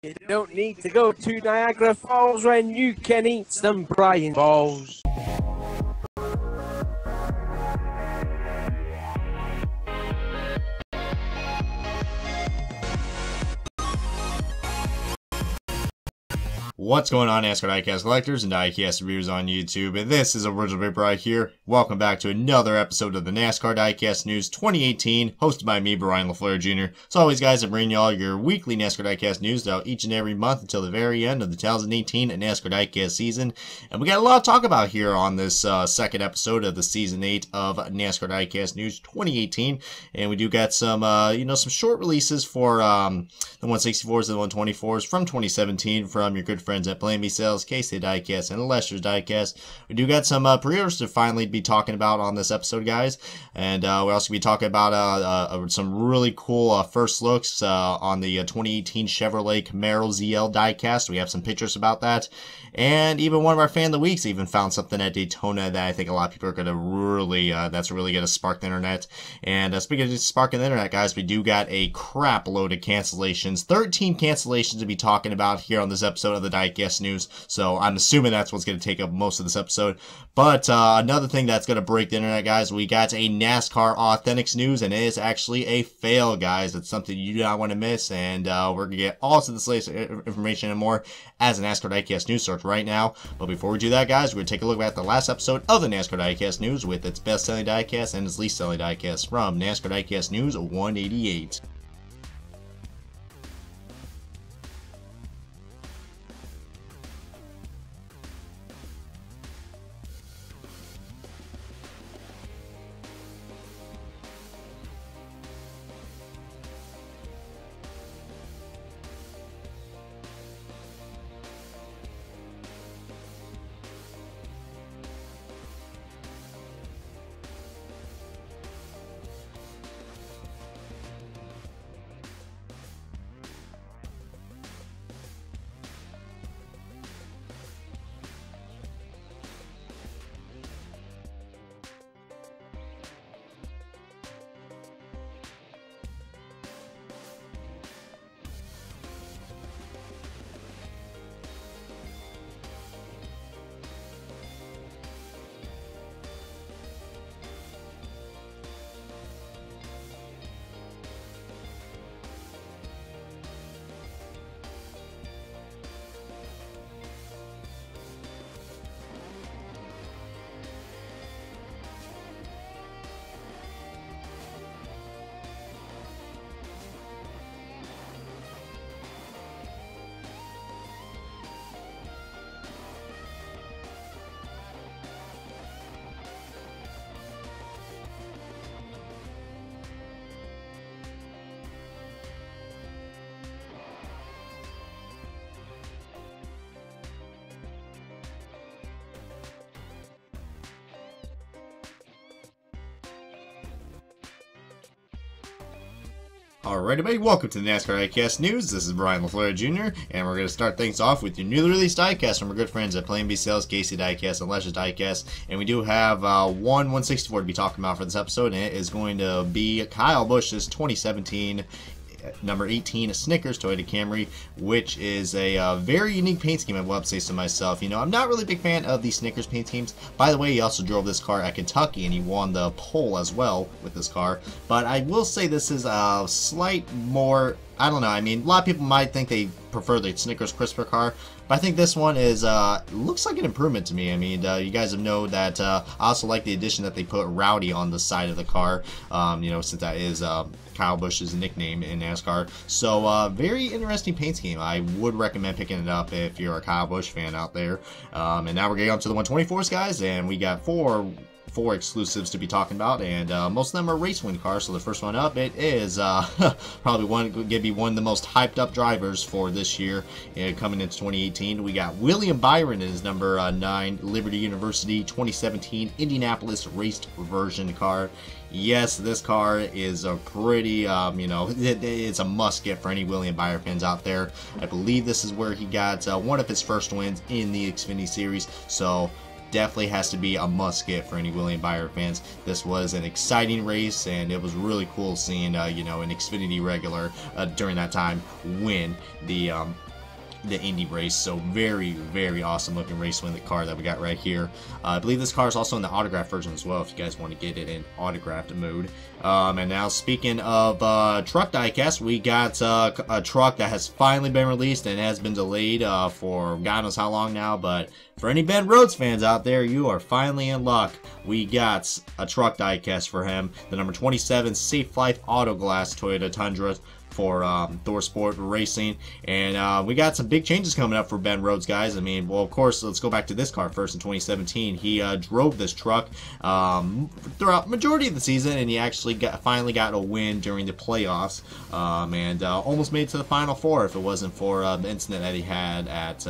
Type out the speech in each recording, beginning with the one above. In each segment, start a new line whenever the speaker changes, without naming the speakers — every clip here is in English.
You don't need to go to Niagara Falls when you can eat some Brian balls.
What's going on, NASCAR diecast collectors and diecast reviewers on YouTube? And this is Original Paper right here. Welcome back to another episode of the NASCAR Diecast News 2018, hosted by me, Brian LaFleur Jr. As always, guys, I'm bringing y'all your weekly NASCAR Diecast news out each and every month until the very end of the 2018 NASCAR Diecast season. And we got a lot to talk about here on this second episode of the Season 8 of NASCAR Diecast News 2018. And we do got some, some short releases for the 164s and the 124s from 2017 from your good friends at Plan B Sales, KC Diecast, and Lester's Diecast. We do got some pre-orders to finally be talking about on this episode, guys, and we'll also be talking about some really cool first looks on the 2018 Chevrolet Camaro ZL Diecast. We have some pictures about that, and even one of our Fan of the Weeks even found something at Daytona that I think a lot of people are going to really, that's really going to spark the internet. And speaking of sparking the internet, guys, we do got a crap load of cancellations, 13 cancellations to be talking about here on this episode of the Diecast News, so I'm assuming that's what's going to take up most of this episode. But another thing that's going to break the internet, guys, we got a NASCAR Authentics news, and it is actually a fail, guys. It's something you do not want to miss, and we're going to get all of this latest information and more as a NASCAR Diecast News search right now. But before we do that, guys, we're going to take a look at the last episode of the NASCAR Diecast News with its best-selling diecast and its least-selling diecast from NASCAR Diecast News 188. Alright, everybody, welcome to the NASCAR Diecast News. This is Brian LaFleur Jr., and we're going to start things off with your newly released diecast from our good friends at Plan B Sales, KC Diecast, and Lester's Diecast. And we do have one 164 to be talking about for this episode, and it is going to be Kyle Busch's 2017 number 18 Snickers Toyota Camry, which is a very unique paint scheme, I will have to say so myself. You know, I'm not really a big fan of these Snickers paint schemes. By the way, he also drove this car at Kentucky, and he won the pole as well with this car. But I will say this is a slight more, I don't know, I mean, a lot of people might think they prefer the Snickers Crisper car, but I think this one is looks like an improvement to me. I mean, you guys know that I also like the addition that they put Rowdy on the side of the car, you know, since that is Kyle Busch's nickname in NASCAR. So very interesting paint scheme. I would recommend picking it up if you're a Kyle Busch fan out there. And now we're getting on to the 124s, guys, and we got four exclusives to be talking about, and most of them are race win cars. So the first one up, it is probably going to be one of the most hyped up drivers for this year coming into 2018. We got William Byron in his number 9 Liberty University 2017 Indianapolis raced version car. Yes, this car is a pretty, it's a must get for any William Byron fans out there. I believe this is where he got one of his first wins in the Xfinity Series, so definitely has to be a must get for any William Byron fans. This was an exciting race, and it was really cool seeing, an Xfinity regular during that time win the the Indy race. So very awesome looking race win car that we got right here. I believe this car is also in the autograph version as well, if you guys want to get it in autographed mode. And now speaking of truck diecast, we got a truck that has finally been released and has been delayed for God knows how long now. But for any Ben Rhodes fans out there, you are finally in luck. We got a truck diecast for him, the number 27 Safe Life Auto Glass Toyota Tundra for ThorSport Racing. And we got some big changes coming up for Ben Rhodes, guys. I mean, well, of course, let's go back to this car first. In 2017, he drove this truck throughout majority of the season, and he actually finally got a win during the playoffs, and almost made it to the Final Four if it wasn't for the incident that he had at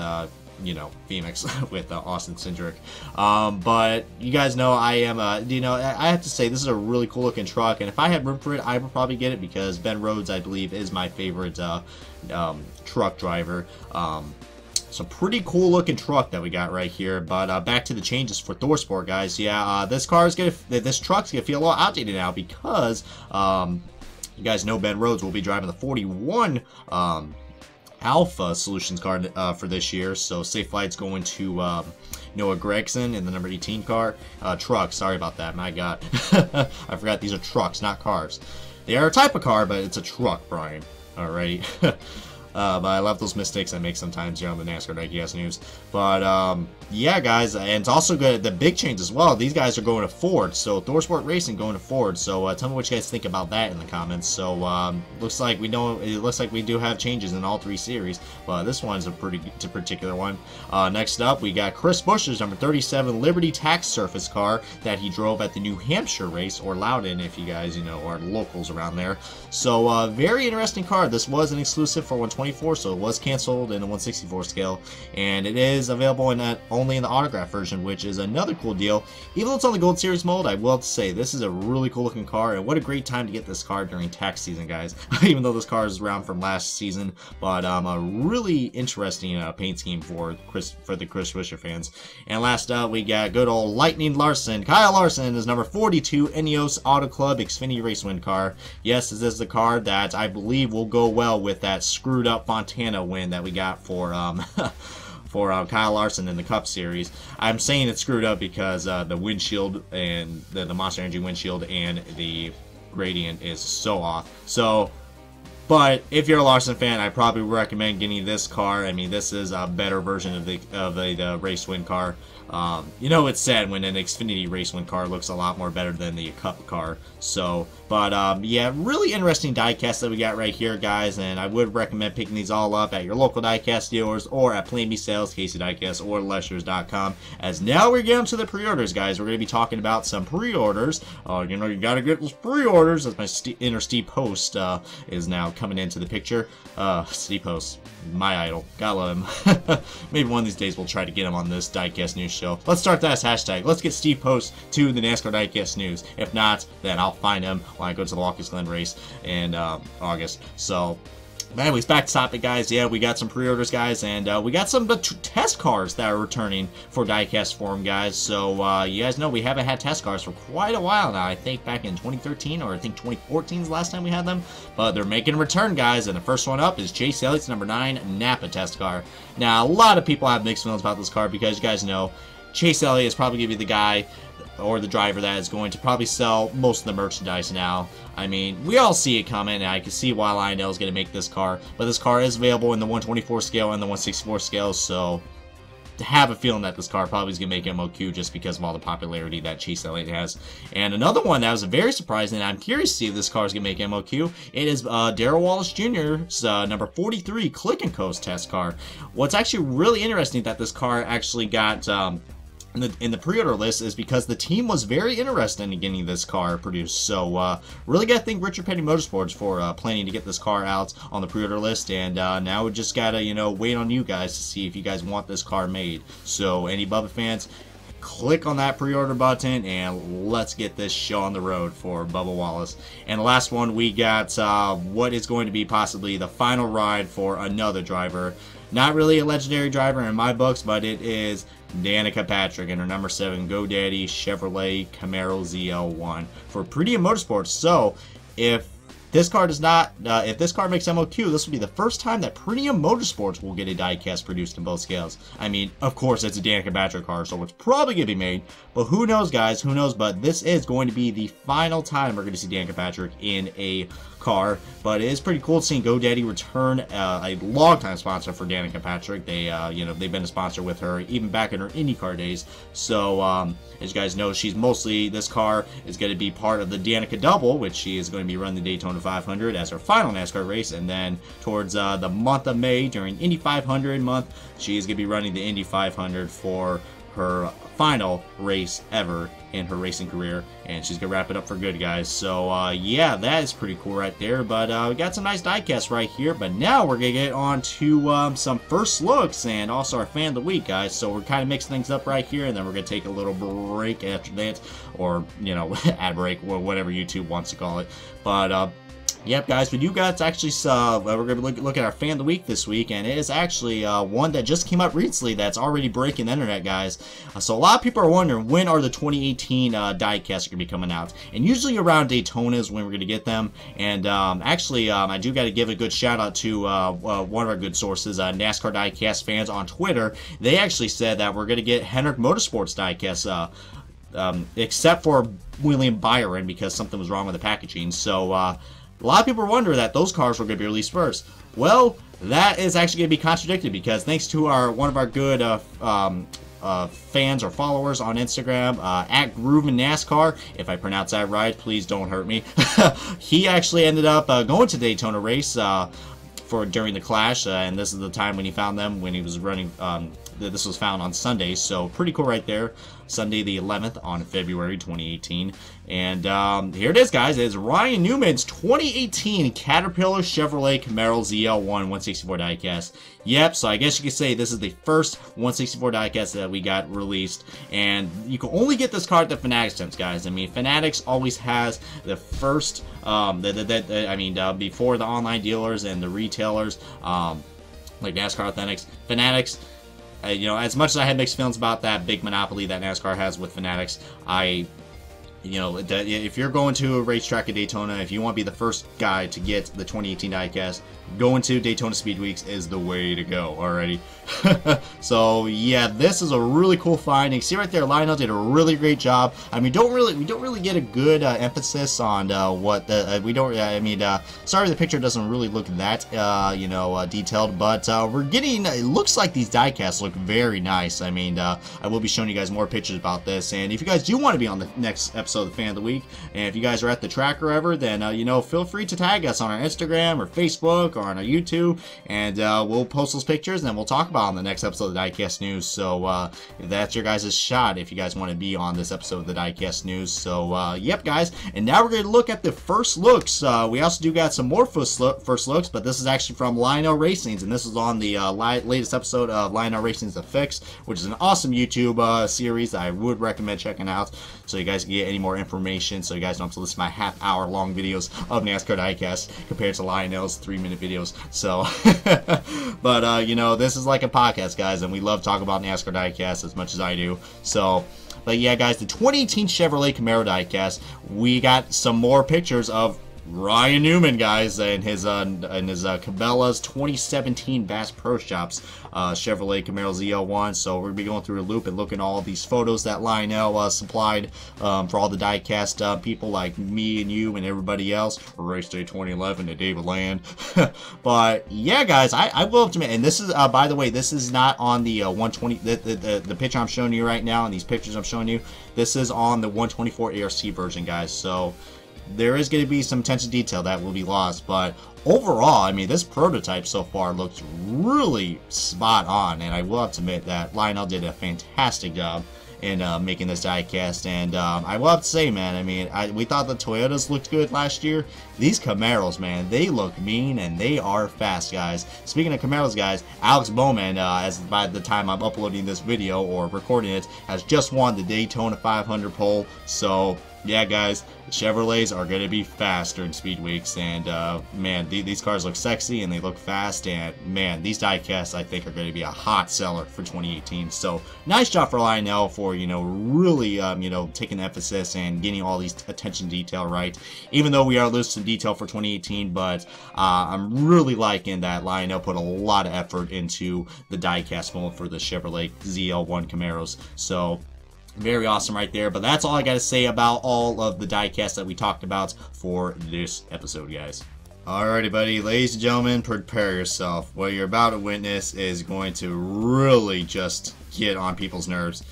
you know, Phoenix with Austin Cindric. But you guys know I am, you know, I have to say this is a really cool looking truck, and if I had room for it, I would probably get it because Ben Rhodes, I believe, is my favorite truck driver. So pretty cool looking truck that we got right here. But back to the changes for ThorSport, guys. Yeah, this truck's gonna feel a little outdated now because you guys know Ben Rhodes will be driving the 41 Alpha Solutions card for this year. So Safe Flight's going to Noah Gregson in the number 18 car. Truck, sorry about that, my god. I forgot these are trucks, not cars. They are a type of car, but it's a truck, Brian. Alright. But I love those mistakes I make sometimes here on the NASCAR Diecast News. But yeah, guys, and it's also good. The big change as well. These guys are going to Ford, so ThorSport Racing going to Ford. So tell me what you guys think about that in the comments. So looks like we do have changes in all three series, but this one's a particular one. Next up, we got Chris Buescher's number 37 Liberty Tax Surface car that he drove at the New Hampshire race, or Loudon, if you guys are locals around there. So very interesting car. This was an exclusive for 124, so it was canceled in a 164 scale, and it is available in only in the autograph version, which is another cool deal. Even though it's on the Gold Series mold, I will have to say this is a really cool looking car, and what a great time to get this car during tax season, guys. Even though this car is around from last season, but a really interesting paint scheme for the Chris Buescher fans. And last up, we got good old Lightning Larson. Kyle Larson is number 42 Ineos Auto Club Xfinity Race Win car. Yes, this is the car that I believe will go well with that screwed up Fontana win that we got for for Kyle Larson in the Cup Series. I'm saying it's screwed up because the windshield and the Monster Energy windshield and the gradient is so off. So, but if you're a Larson fan, I probably recommend getting this car. I mean, this is a better version of the race win car. You know, it's sad when an Xfinity race win car looks a lot more better than the Cup car. So, but yeah, really interesting diecast that we got right here, guys. And I would recommend picking these all up at your local diecast dealers or at Plan B Sales, Casey Diecast, or Leshers.com. As now we're getting to the pre-orders, guys. We're going to be talking about some pre-orders. You know, you got to get those pre-orders, as my inner Steve Post is now coming into the picture. Steve Post, my idol. Gotta love him. Maybe one of these days we'll try to get him on this Diecast News show. Let's start that as hashtag. Let's get Steve Post to the NASCAR Diecast News. If not, then I'll find him when I go to the Watkins Glen race in August. So, anyways, back to topic, guys. Yeah, we got some pre-orders, guys, and we got some test cars that are returning for Diecast Forum, guys. So, you guys know we haven't had test cars for quite a while now. I think back in 2013, or I think 2014 is the last time we had them. But they're making a return, guys, and the first one up is Chase Elliott's number 9 Napa test car. Now, a lot of people have mixed feelings about this car because you guys know Chase Elliott is probably going to be the guy or the driver that is going to probably sell most of the merchandise now. I mean, we all see it coming, and I can see why Lionel is going to make this car, but this car is available in the 124 scale and the 164 scale, so to have a feeling that this car probably is going to make MOQ just because of all the popularity that Chase Elliott has. And another one that was very surprising, and I'm curious to see if this car is going to make MOQ, it is Darrell Wallace Jr.'s number 43 Click and Coast test car. What's actually really interesting that this car actually got in the pre-order list is because the team was very interested in getting this car produced. So really gotta thank Richard Petty Motorsports for planning to get this car out on the pre-order list, and now we just gotta, you know, wait on you guys to see if you guys want this car made. So any Bubba fans, click on that pre-order button and let's get this show on the road for Bubba Wallace. And the last one, we got what is going to be possibly the final ride for another driver. Not really a legendary driver in my books, but it is Danica Patrick in her number 7 GoDaddy Chevrolet Camaro ZL1 for Pretty Motorsports. So if this card is not, if this card makes MOQ, this will be the first time that Premium Motorsports will get a diecast produced in both scales. I mean, of course, it's a Danica Patrick card, so it's probably going to be made, but who knows, guys, who knows, but this is going to be the final time we're going to see Danica Patrick in a car. But it is pretty cool seeing GoDaddy return, a long-time sponsor for Danica Patrick. They, you know, they've been a sponsor with her even back in her IndyCar days. So, as you guys know, she's mostly, this car is going to be part of the Danica Double, which she is going to be running the Daytona 500 as her final NASCAR race, and then towards the month of May, during Indy 500 month, she is going to be running the Indy 500 for her final race ever in her racing career, and she's gonna wrap it up for good, guys. So yeah, that is pretty cool right there. But we got some nice diecast right here, but now we're gonna get on to some first looks and also our fan of the week, guys. So we're kind of mixing things up right here, and then we're gonna take a little break after that, or, you know, ad break, or whatever YouTube wants to call it. But yep, guys, we do got actually, we're going to look at our fan of the week this week, and it is actually one that just came up recently that's already breaking the internet, guys. So a lot of people are wondering, when are the 2018 diecast going to be coming out? And usually around Daytona is when we're going to get them. And actually, I do got to give a good shout out to one of our good sources, NASCAR Diecast fans on Twitter. They actually said that we're going to get Hendrick Motorsports diecast, except for William Byron, because something was wrong with the packaging. So, a lot of people wonder that those cars were going to be released first. Well, that is actually going to be contradicted, because thanks to one of our good fans or followers on Instagram, at Grooven NASCAR, if I pronounce that right, please don't hurt me. He actually ended up going to Daytona race during the Clash, and this is the time when he found them, when he was running. This was found on Sunday, so pretty cool right there. Sunday the 11th on February 2018. And here it is, guys. It is Ryan Newman's 2018 Caterpillar Chevrolet Camaro ZL1 164 diecast. Yep, so I guess you could say this is the first 164 diecast that we got released. And you can only get this card at the Fanatics temps, guys. I mean, Fanatics always has the first, before the online dealers and the retailers, like NASCAR Authentics, Fanatics. You know, as much as I had mixed feelings about that big monopoly that NASCAR has with Fanatics, you know, if you're going to a racetrack at Daytona, if you want to be the first guy to get the 2018 diecast, going to Daytona Speed Weeks is the way to go already. So yeah, this is a really cool find. You see right there, Lionel did a really great job. I mean, we don't really get a good emphasis on what the sorry, the picture doesn't really look that detailed, but we're getting. It looks like these diecasts look very nice. I mean, I will be showing you guys more pictures about this, and if you guys do want to be on the next episode of the Fan of the Week, and if you guys are at the track or ever, then feel free to tag us on our Instagram or Facebook or on our YouTube, and we'll post those pictures, and then we'll talk about on the next episode of the Diecast News. So that's your guys' shot if you guys want to be on this episode of the Diecast News. So yep, guys, and now we're going to look at the first looks. We also do got some more first looks, but this is actually from Lionel Racings, and this is on the latest episode of Lionel Racings The Fix, which is an awesome YouTube series that I would recommend checking out, so you guys can get any more information, so you guys don't have to listen to my half-hour long videos of NASCAR Diecast compared to Lionel's 3-minute videos. So but this is like a podcast, guys, and we love talking about NASCAR Diecast as much as I do. So but yeah, guys, the 2018 Chevrolet Camaro diecast, we got some more pictures of Ryan Newman, guys, and his Cabela's 2017 Bass Pro Shops Chevrolet Camaro ZL1. So we're gonna be going through a loop and looking at all these photos that Lionel supplied for all the diecast people like me and you and everybody else for Race Day 2011 at David Land. But yeah, guys, I will have to admit, and this is by the way, this is not on the 120. The picture I'm showing you right now, and these pictures I'm showing you, this is on the 124 ARC version, guys. So there is going to be some attention to detail that will be lost, but overall, I mean, this prototype so far looks really spot on, and I will have to admit that Lionel did a fantastic job in making this diecast. And I will have to say, man, I mean, we thought the Toyotas looked good last year. These Camaros, man, they look mean and they are fast, guys. Speaking of Camaros, guys, Alex Bowman, as by the time I'm uploading this video or recording it, has just won the Daytona 500 pole. So yeah, guys, Chevrolets are going to be fast during speed weeks, and man, these cars look sexy and they look fast, and man, these diecasts I think are going to be a hot seller for 2018. So nice job for Lionel for, you know, really you know, taking emphasis and getting all these attention to detail right, even though we are losing some detail for 2018. But I'm really liking that Lionel put a lot of effort into the diecast mold for the Chevrolet ZL1 Camaros. So very awesome right there. But that's all I got to say about all of the diecasts that we talked about for this episode, guys. Alrighty, buddy, ladies and gentlemen, prepare yourself. What you're about to witness is going to really just get on people's nerves.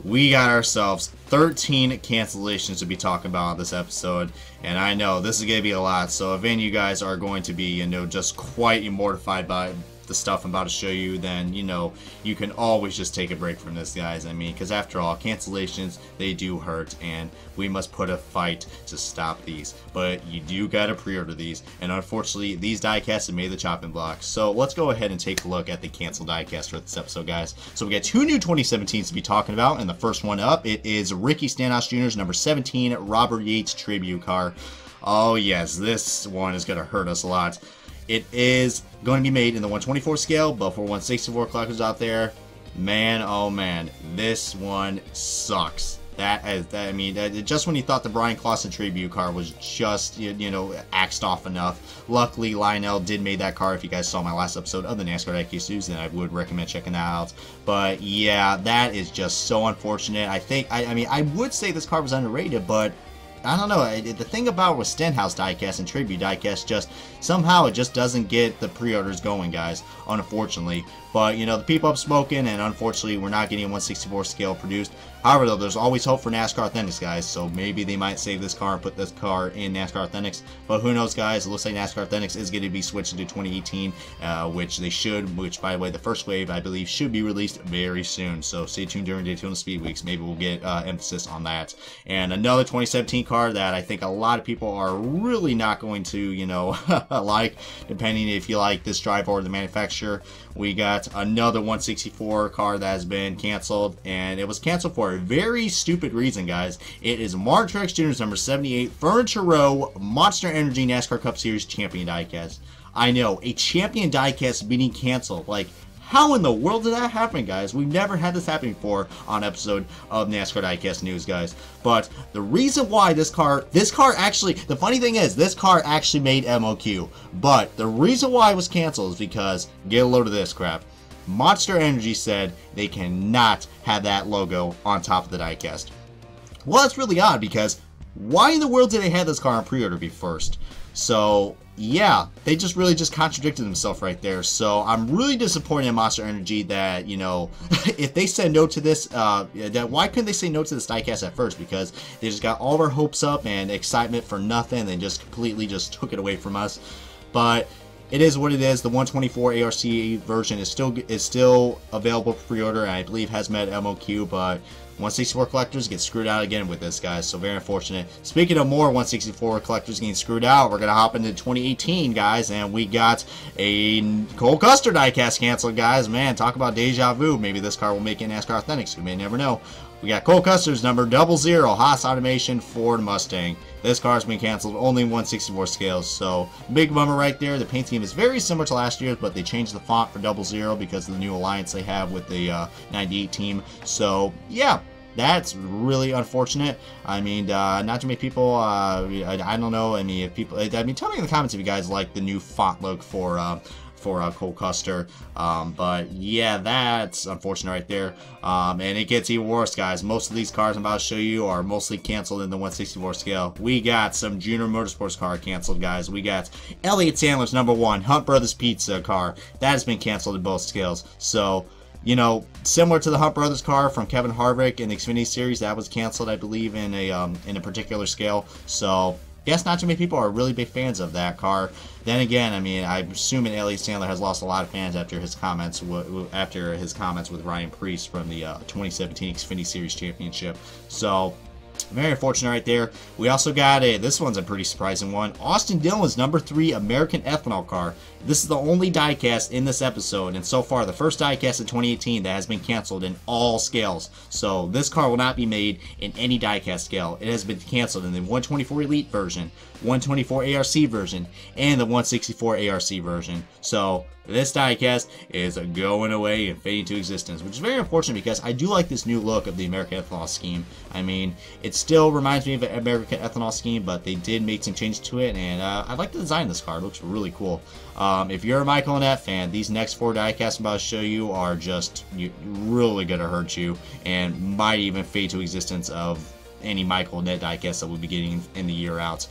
We got ourselves 13 cancellations to be talking about on this episode, and I know this is going to be a lot, so if any of you guys are going to be, you know, just quite mortified by the stuff I'm about to show you, then, you know, you can always just take a break from this, guys. I mean, because after all, cancellations, they do hurt, and we must put a fight to stop these. But you do gotta pre-order these, and unfortunately, these diecasts have made the chopping block. So let's go ahead and take a look at the canceled diecast for this episode, guys. So we got two new 2017s to be talking about, and the first one up, it is Ricky Stenhouse Jr.'s number 17 Robert Yates tribute car. Oh yes, this one is gonna hurt us a lot. It is going to be made in the 124 scale, but for 164 collectors out there, man, oh man, this one sucks. I mean, just when you thought the Brian Clausen tribute car was just, you know, axed off enough, luckily Lionel did make that car. If you guys saw my last episode of the NASCAR Authentics news, then I would recommend checking that out. But yeah, that is just so unfortunate. I mean, I would say this car was underrated, but I don't know, the thing about with Stenhouse diecast and tribute diecast, just somehow it just doesn't get the pre-orders going, guys, unfortunately. But, you know, the people have spoken, and unfortunately we're not getting a 164 scale produced. However, though, there's always hope for NASCAR Authentics, guys, so maybe they might save this car and put this car in NASCAR Authentics. But who knows, guys, it looks like NASCAR Authentics is going to be switching to 2018, which they should, which, by the way, the first wave, I believe, should be released very soon. So stay tuned during Daytona Speed Weeks. Maybe we'll get emphasis on that. And another 2017 car that I think a lot of people are really not going to, you know, like, depending if you like this driver or the manufacturer. We got another 164 car that has been canceled, and it was canceled for a very stupid reason, guys. It is Martin Truex Jr.'s number 78 Furniture Row Monster Energy NASCAR Cup Series Champion diecast. I know, a champion diecast being canceled. Like, how in the world did that happen, guys? We've never had this happen before on an episode of NASCAR Diecast News, guys. But the reason why this car actually, the funny thing is, this car actually made MOQ. But the reason why it was canceled is because, get a load of this crap, Monster Energy said they cannot have that logo on top of the diecast. Well, that's really odd, because why in the world did they have this car on pre-order be first? So yeah, they just really just contradicted themselves right there. So I'm really disappointed in Monster Energy that, you know, if they said no to this, why couldn't they say no to this diecast at first? Because they just got all of our hopes up and excitement for nothing, and just completely just took it away from us. But it is what it is. The 124 ARC version is still available for pre-order, and I believe has met MOQ, but 164 collectors get screwed out again with this, guys, so very unfortunate. Speaking of more 164 collectors getting screwed out, we're going to hop into 2018, guys, and we got a Cole Custer diecast canceled, guys. Man, talk about deja vu. Maybe this car will make it in NASCAR Authentics. We may never know. We got Cole Custer's number 00 Haas Automation Ford Mustang. This car's been canceled, only 164 scales, so big bummer right there. The paint scheme is very similar to last year's, but they changed the font for 00 because of the new alliance they have with the 98 team. So yeah, that's really unfortunate. I mean, not too many people, I don't know, I mean, if people, I mean, tell me in the comments if you guys like the new font look for Cole Custer. But yeah, that's unfortunate right there. And it gets even worse, guys. Most of these cars I'm about to show you are mostly canceled in the 164 scale. We got some Junior Motorsports car canceled, guys. We got Elliott Sandler's number 1 Hunt Brothers Pizza car. That has been canceled in both scales. So, you know, similar to the Hunt Brothers car from Kevin Harvick in the Xfinity Series, that was canceled, I believe, in a particular scale. So guess not too many people are really big fans of that car. Then again, I mean, I'm assuming Elliott Sandler has lost a lot of fans after his comments with Ryan Preece from the 2017 Xfinity Series Championship. So very unfortunate right there. We also got this one's a pretty surprising one. Austin Dillon's number 3 American Ethanol car. This is the only diecast in this episode, and so far the first diecast of 2018 that has been canceled in all scales. So this car will not be made in any diecast scale. It has been canceled in the 124 Elite version, 124 ARC version, and the 164 ARC version. So this diecast is going away and fading to existence, which is very unfortunate because I do like this new look of the American Ethanol scheme. I mean, it still reminds me of an American Ethanol scheme, but they did make some changes to it, and I like the design of this car. It looks really cool. If you're a Michael Annett fan, these next 4 diecasts I'm about to show you are just really going to hurt you and might even fade to existence of any Michael Annett diecast that we'll be getting in the year out.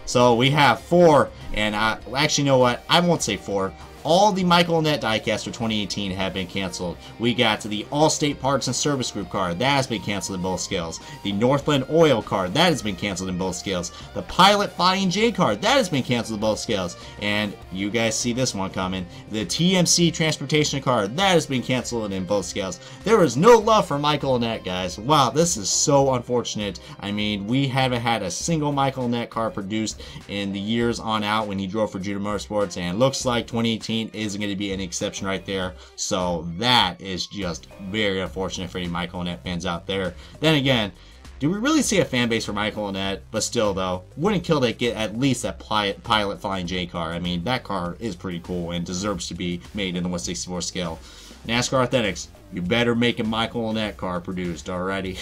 So we have 4, and actually, you know what? I won't say 4. All the Michael Annett diecasts for 2018 have been canceled. We got to the Allstate Parts and Service Group card. That has been canceled in both scales. The Northland Oil card. That has been canceled in both scales. The Pilot Flying J card. That has been canceled in both scales. And you guys see this one coming. The TMC Transportation card. That has been canceled in both scales. There is no love for Michael Annett, guys. Wow, this is so unfortunate. I mean, we haven't had a single Michael Annett car produced in the years on out when he drove for Junior Motorsports, and it looks like 2018 is going to be an exception right there. So that is just very unfortunate for any Michael Annett fans out there. Then again, do we really see a fan base for Michael Annett? But still, though, wouldn't kill to get at least that Pilot Flying J car. I mean, that car is pretty cool and deserves to be made in the 164 scale. NASCAR Authentics, you better make a Michael Annett car produced already.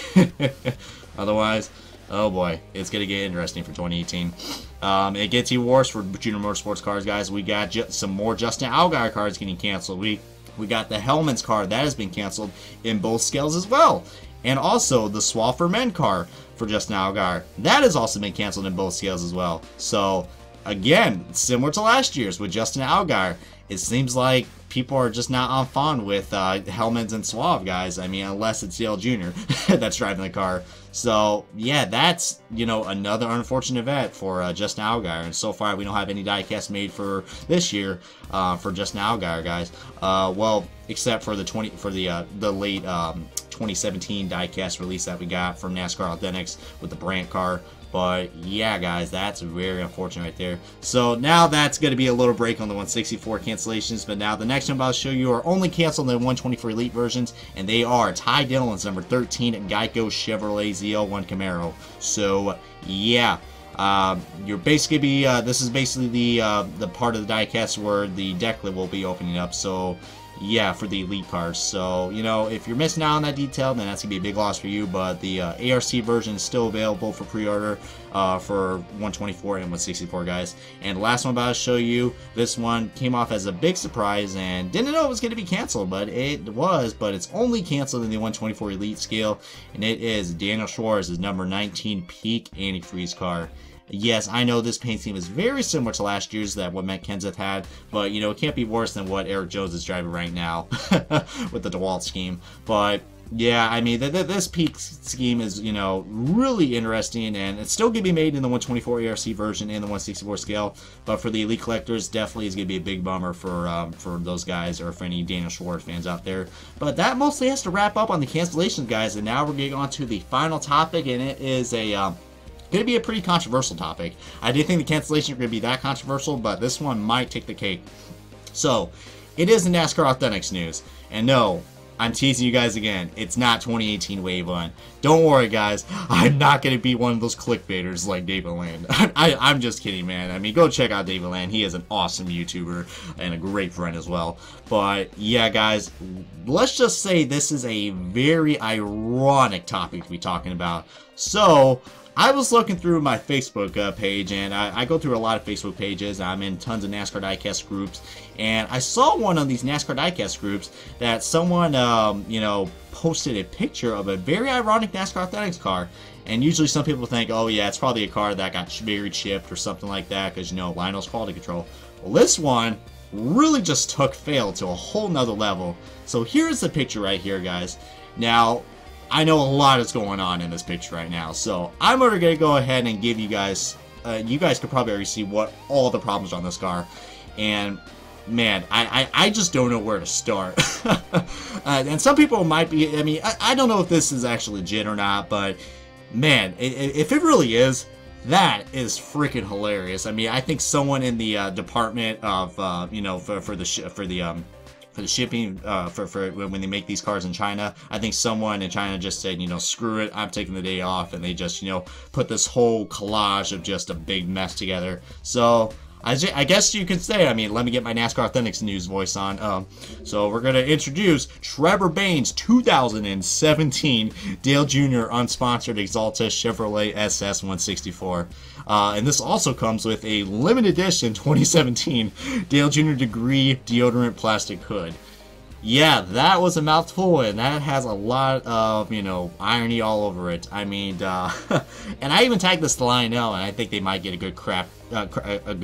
Otherwise, oh boy, it's going to get interesting for 2018. It gets even worse for Junior Motorsports cars, guys. We got some more Justin Allgaier cars getting canceled. We got the Hellman's car. That has been canceled in both scales as well. And also the Swaffer Men car for Justin Allgaier. That has also been canceled in both scales as well. So, again, similar to last year's with Justin Allgaier, it seems like people are just not on fond with Hellmans and Suave, guys. I mean, unless it's Dale Jr. that's driving the car. So, yeah, that's, you know, another unfortunate event for Justin Allgaier. And so far, we don't have any diecast made for this year for Justin Allgaier, guys. Well, except for the late 2017 diecast release that we got from NASCAR Authentics with the Brandt car. But yeah, guys, that's very unfortunate right there. So now that's going to be a little break on the 164 cancellations. But now the next one I'm about to show you are only canceled in the 124 Elite versions. And they are Ty Dillon's number 13 Geico Chevrolet ZL1 Camaro. So yeah, you're basically this is basically the part of the diecast where the deck lid will be opening up. So yeah, for the Elite cars. So, you know, if you're missing out on that detail, then that's going to be a big loss for you. But the ARC version is still available for pre-order for 124 and 164, guys. And the last one I'm about to show you, this one came off as a big surprise and didn't know it was going to be canceled, but it was. But it's only canceled in the 124 Elite scale, and it is Daniel Schwartz's number 19 Peak Antifreeze car. Yes, I know this paint scheme is very similar to last year's that what Matt Kenseth had, but, you know, it can't be worse than what Eric Jones is driving right now with the DeWalt scheme. But, yeah, I mean, this Peak scheme is, you know, really interesting, and it's still going to be made in the 124 ARC version and the 164 scale, but for the Elite collectors, definitely is going to be a big bummer for those guys or for any Daniel Schwartz fans out there. But that mostly has to wrap up on the cancellations, guys, and now we're getting on to the final topic, and it is a going to be a pretty controversial topic. I didn't think the cancellations were going to be that controversial, but this one might take the cake. So, it is the NASCAR Authentics news. And no, I'm teasing you guys again. It's not 2018 Wave 1. Don't worry, guys. I'm not going to be one of those clickbaiters like David Land. I'm just kidding, man. I mean, go check out David Land. He is an awesome YouTuber and a great friend as well. But, yeah, guys, let's just say this is a very ironic topic to be talking about. So, I was looking through my Facebook page, and I go through a lot of Facebook pages. I'm in tons of NASCAR diecast groups, and I saw one of these NASCAR diecast groups that someone, you know, posted a picture of a very ironic NASCAR Authentics car. And usually some people think, oh yeah, it's probably a car that got very chipped or something like that, because, you know, Lionel's quality control. Well, this one really just took fail to a whole nother level. So here's the picture right here, guys. Now, I know a lot is going on in this picture right now, so I'm going to go ahead and give you guys, you guys could probably already see what all the problems are on this car, and man, I just don't know where to start. And some people might be, I mean, I don't know if this is actually legit or not, but man, if it really is, That is freaking hilarious. I mean, I think someone in the department of you know, for the shipping for when they make these cars in China, I think someone in China just said, you know, screw it, I'm taking the day off, and they just, you know, put this whole collage of just a big mess together. So I guess you could say, I mean, let me get my NASCAR Authentics news voice on. So we're going to introduce Trevor Bayne's 2017 Dale Jr. unsponsored Exalta Chevrolet SS164. And this also comes with a limited edition 2017 Dale Jr. Degree deodorant plastic hood. Yeah, that was a mouthful, and that has a lot of, you know, irony all over it. I mean, and I even tagged this to Lionel, and I think they might get a good a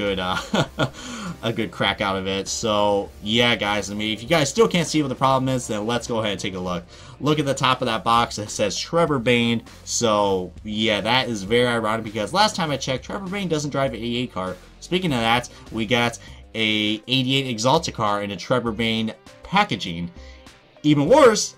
good crack out of it. So yeah, guys, I mean, if you guys still can't see what the problem is, then let's go ahead and take a look. Look at the top of that box. It says Trevor Bayne. So yeah, that is very ironic because last time I checked, Trevor Bayne doesn't drive an 88 car. Speaking of that, we got a 88 Exalta car in a Trevor Bayne packaging. Even worse,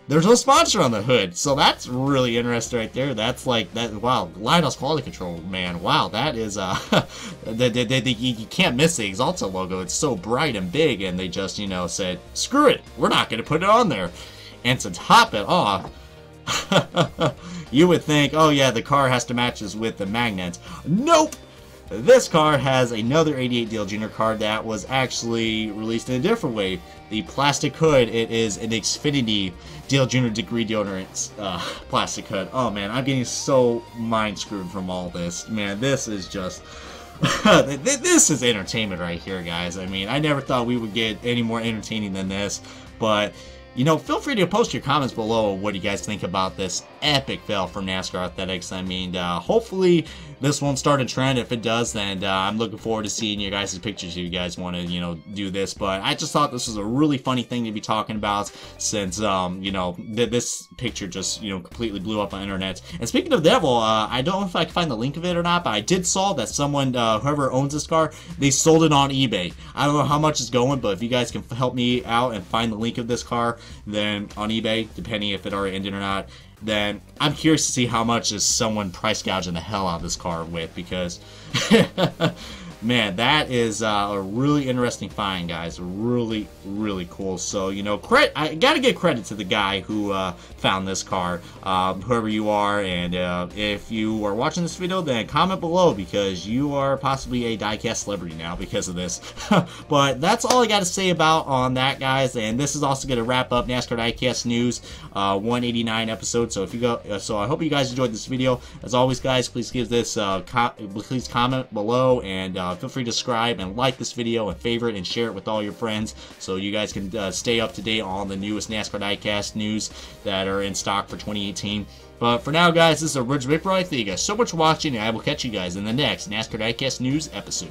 there's no sponsor on the hood, so that's really interesting right there. That's like that. Wow, Lionel's quality control, man. Wow, that is you can't miss the Exalta logo. It's so bright and big, and they just, you know, said, screw it, we're not gonna put it on there. And to top it off, you would think, oh yeah, the car has to match this with the magnets. Nope. This car has another 88 Dale Jr. card that was actually released in a different way. The plastic hood, it is an Xfinity Dale Jr. Degree deodorant plastic hood. Oh man, I'm getting so mind screwed from all this. Man, this is just... this is entertainment right here, guys. I mean, I never thought we would get any more entertaining than this, but... you know, feel free to post your comments below what you guys think about this epic fail from NASCAR Authentics. I mean, hopefully this won't start a trend. If it does, then I'm looking forward to seeing your guys' pictures if you guys want to, you know, do this. But I just thought this was a really funny thing to be talking about since, you know, this picture just, you know, completely blew up on the internet. And speaking of Devil, I don't know if I can find the link of it or not, but I did saw that someone, whoever owns this car, they sold it on eBay. I don't know how much it's going, but if you guys can help me out and find the link of this car, then on eBay, depending if it already ended or not, then I'm curious to see how much is someone price gouging the hell out of this car with, because man, that is a really interesting find, guys. Really, really cool. So, you know, I gotta give credit to the guy who found this car, whoever you are, and if you are watching this video, then comment below, because you are possibly a diecast celebrity now because of this. But that's all I gotta say about on that, guys, and this is also gonna wrap up NASCAR Diecast News 189 episode. So if you go, so I hope you guys enjoyed this video. As always, guys, please give this please comment below, and feel free to subscribe and like this video and favorite and share it with all your friends so you guys can stay up to date on the newest NASCAR Diecast news that are in stock for 2018. But for now, guys, this is Original Big Bro. Thank you guys so much for watching, and I will catch you guys in the next NASCAR Diecast news episode.